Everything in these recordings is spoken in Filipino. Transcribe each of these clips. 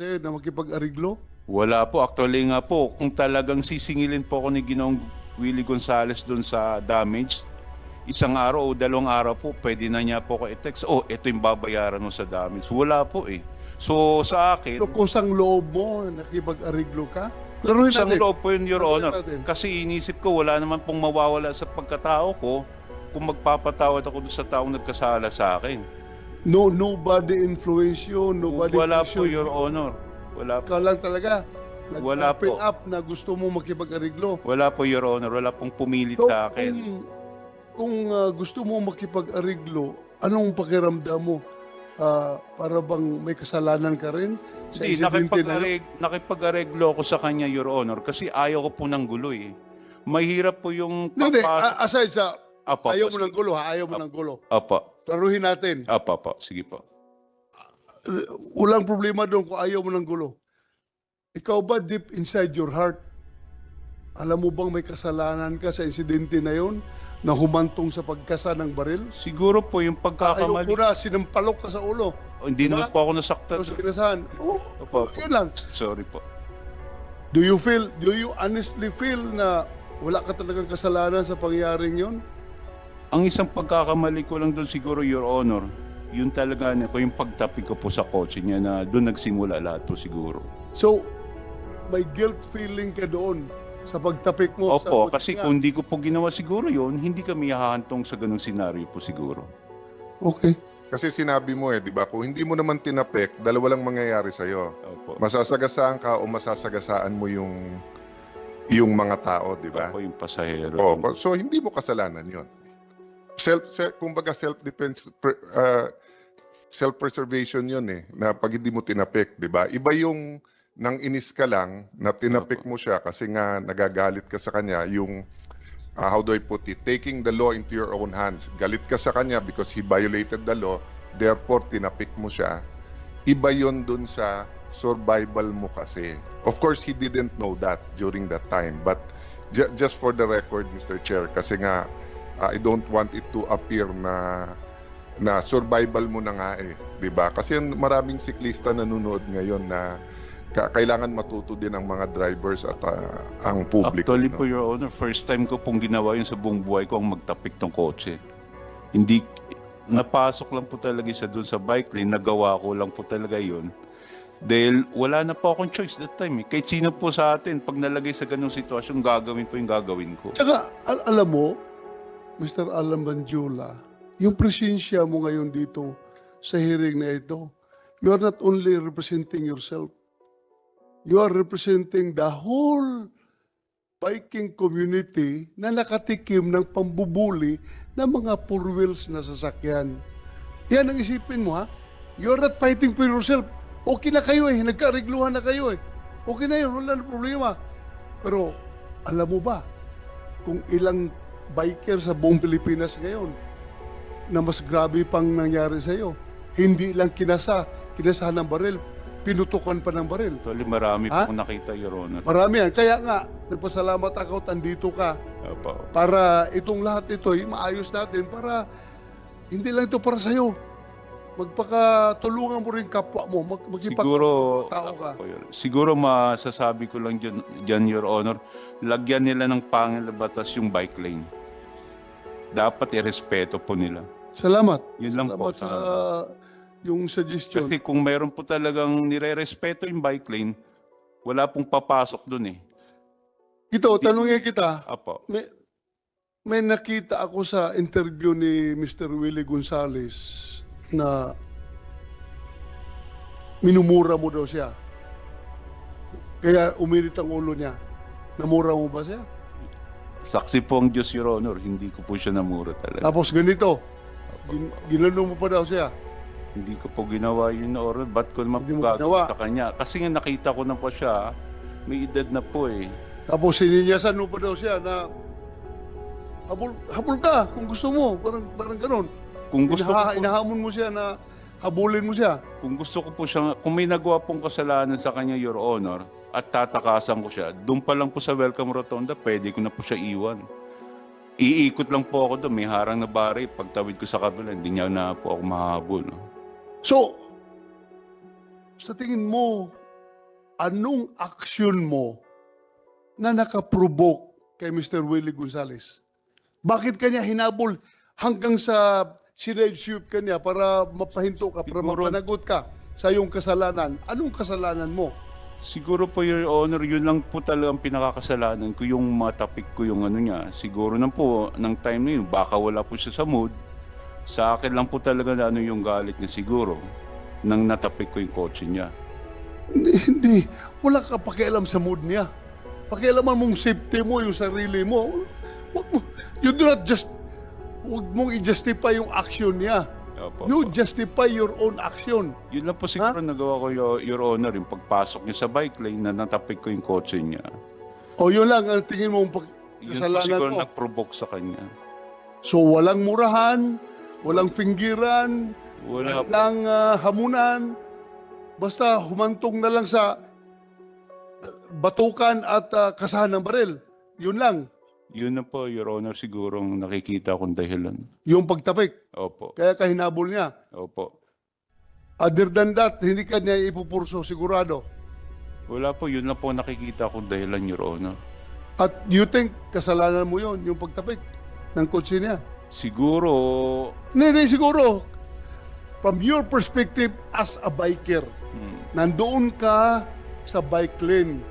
sa'yo na makipag-ariglo? Wala po. Actually nga po, kung talagang sisingilin po ako ni Ginoong Willie Gonzales doon sa damage, isang araw o 2 araw po, pwede na niya po ako i-text, oh, ito yung babayaran mo sa damage. Wala po eh. So sa akin, So, kusang loob mo, nakipag-ariglo ka? Laruin isang natin. loob po yun, Your Laruin Honor. natin. Kasi inisip ko, wala naman pong mawawala sa pagkatao ko kung magpapatawad ako doon sa taong nagkasala sa akin. No, nobody influence you, nobody Wala push po, you. Your Honor. Wala po. Ikaw lang talaga. Wala Nag-open po. up na gusto mo makipag-ariglo. Wala po, Your Honor. Wala pong pumilit So, sa akin. kung gusto mo makipag-ariglo, anong pakiramdam mo? Para bang may kasalanan ka rin? Sa Hindi, insidente na yun? nakipag-areglo ako sa kanya, Your Honor, kasi ayaw ko po ng gulo eh. Mahirap po yung Hindi, papasok. aside sa Apa, ayaw mo ng gulo, ha? Ayaw mo ng gulo. Apa, Laruhin natin. apa, sige po. Walang problema doon kung ayaw mo ng gulo. Ikaw ba deep inside your heart, alam mo bang may kasalanan ka sa insidente na yon na humantong sa pagkasa ng baril? Siguro po yung Ayaw pagkakamali. ko na, sinampalok ka sa ulo. Hindi Diba? naman po ako nasaktan. Tapos kinasahan. Opo. Yun lang. Sorry po. Do you honestly feel na wala ka talagang kasalanan sa pangyaring yon? Ang isang pagkakamali ko lang doon siguro, Your Honor, yun talaga ko yung pagtapik ko po sa kotse niya na doon nagsimula lahat po siguro. So, may guilt feeling ka doon sa pagtapik mo sa Opo, kotse kasi niya. kung hindi ko po ginawa siguro yun, hindi kami hahantong sa ganung senaryo po siguro. Okay. Kasi sinabi mo di ba, kung hindi mo naman tinapik, dalawa lang mangyayari sa'yo. Opo. Masasagasaan ka o masasagasaan mo yung mga tao, di ba? Opo, yung pasahero. So hindi mo kasalanan yon. Kumbaga self-preservation yun na pag hindi mo tinapik, di ba? Iba yung nang inis ka lang na tinapik mo siya kasi nga nagagalit ka sa kanya, yung how do I put it, taking the law into your own hands. Galit ka sa kanya because he violated the law, therefore tinapik mo siya. Iba yun dun sa survival mo kasi. Of course, he didn't know that during that time. But just for the record, Mr. Chair, kasi nga, I don't want it to appear na survival mo na nga di ba? Kasi maraming siklista nanonood ngayon na kailangan matuto din ang mga drivers at ang publiko. Actually po, Your Honor, first time ko pong ginawa yun sa buong buhay ko ang magtapik ng kotse. Hindi, napasok lang po talaga siya doon sa bike lane, nagawa ko lang po talaga yun. Dahil wala na po akong choice that time. Kahit sino po sa atin, pag nalagay sa ganung sitwasyon, gagawin po yung gagawin ko. Tsaka, alam mo, Mr. Alan Banjula, yung presensya mo ngayon dito sa hearing na ito, you are not only representing yourself, you are representing the whole biking community na nakatikim ng pambubuli ng mga four wheels na sasakyan. Yan ang isipin mo, ha? You are not fighting for yourself. Okay na kayo nagkaregluhan na kayo Okay na yun, wala na problema. Pero, alam mo ba, kung ilang biker sa buong Pilipinas ngayon na mas grabe pang nangyari sa iyo, hindi lang kinasahan ng baril, pinutukan pa ng baril. Actually, marami Ha? po nakita, Your Honor. Marami yan. Kaya nga, nagpasalamat ako at andito ka Opo. para itong lahat ito maayos natin para hindi lang ito para sa iyo. Magpakatulungan mo rin kapwa mo, Siguro, tao ka. siguro masasabi ko lang dyan, Your Honor, lagyan nila ng pangil na batas yung bike lane. Dapat irespeto po nila. Salamat. Yun lang po. Salamat sa yung suggestion. Kasi kung mayroon po talagang nire-respeto yung bike lane, wala pong papasok dun eh. Ito, tanungin kita, Apo. may nakita ako sa interview ni Mr. Willie Gonzales na minumura mo daw siya. Kaya uminit ang ulo niya. Namura mo ba siya? Saksi po ang Diyos, Your Honor. Hindi ko po siya namura talaga. Tapos ganito, ginano mo pa daw siya. Hindi ko po ginawa yun, Your Honor. Ba't ko naman Hindi mo po gagawin ginawa. sa kanya? Kasi nga nakita ko na po siya, may edad na po eh. Tapos sininyasan mo pa daw siya na habol ka kung gusto mo. Parang ganon. Kung gusto ko po, Inahamon mo siya na habulin mo siya. kung gusto ko po siya, kung may nagawa pong kasalanan sa kanya, Your Honor, at tatakasan ko siya, doon pa lang po sa Welcome Rotonda, pwede ko na po siya iwan. Iikot lang po ako doon, may harang na bari, pagtawid ko sa kabila, hindi niya na po ako mahabol. So, sa tingin mo, anong action mo na nakaprovoke kay Mr. Willie Gonzales? Bakit kanya hinabol hanggang sa sinave-sweep kanya para mapahinto ka, para Siguro- mapanagot ka sa iyong kasalanan? Anong kasalanan mo? Siguro po, Your Honor, yun lang po talagang pinakakasalanan ko, yung matapik ko yung ano niya. Siguro na po, ng time na yun, baka wala po siya sa mood. Sa akin lang po talaga na ano yung galit niya siguro, nang natapik ko yung kotse niya. Hindi. Wala ka pakialam sa mood niya. Pakialaman mong safety mo, yung sarili mo. You do not just, huwag mong i-justify yung action niya. Opo, You opo. justify your own action. Yun lang po siguro nagawa ko, Your Honor, yung pagpasok niya sa bike lane na natapik ko yung kotse niya. O yun lang ang tingin mong Yun po kasalanan siguro mo. nag-provoke sa kanya. So walang murahan, walang pinggiran, Wala po. walang hamunan. Basta humantong na lang sa batukan at kasahan ng baril. Yun lang. Yun na po, Your Honor, sigurong nakikita kong dahilan. Yung pagtapik. Opo, Kaya kahinabol niya. opo. Other than that, hindi ka niya ipupurso, sigurado. Wala po, yun lang po nakikita kong dahilan, Your Honor. At you think kasalanan mo yun, yung pagtapik ng kotse niya? Siguro, Hindi, siguro. From your perspective as a biker, nandoon ka sa bike lane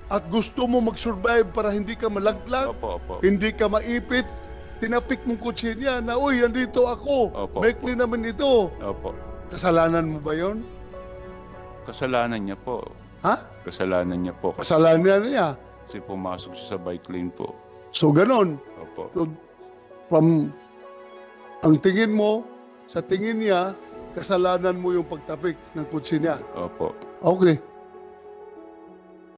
at gusto mo mag-survive para hindi ka malaglag, opo, opo. hindi ka maipit, tinapik mong kotse niya na, uy, andito ako, Opo, bike lane naman ito. Opo. Kasalanan mo ba yon? Kasalanan niya po. Ha? Kasalanan niya po. Kasalanan niya. Kasi pumasok siya sa bike lane po. So, ganon. Opo. So, from ang tingin mo, sa tingin niya, kasalanan mo yung pagtapik ng kotse niya. Opo. Okay.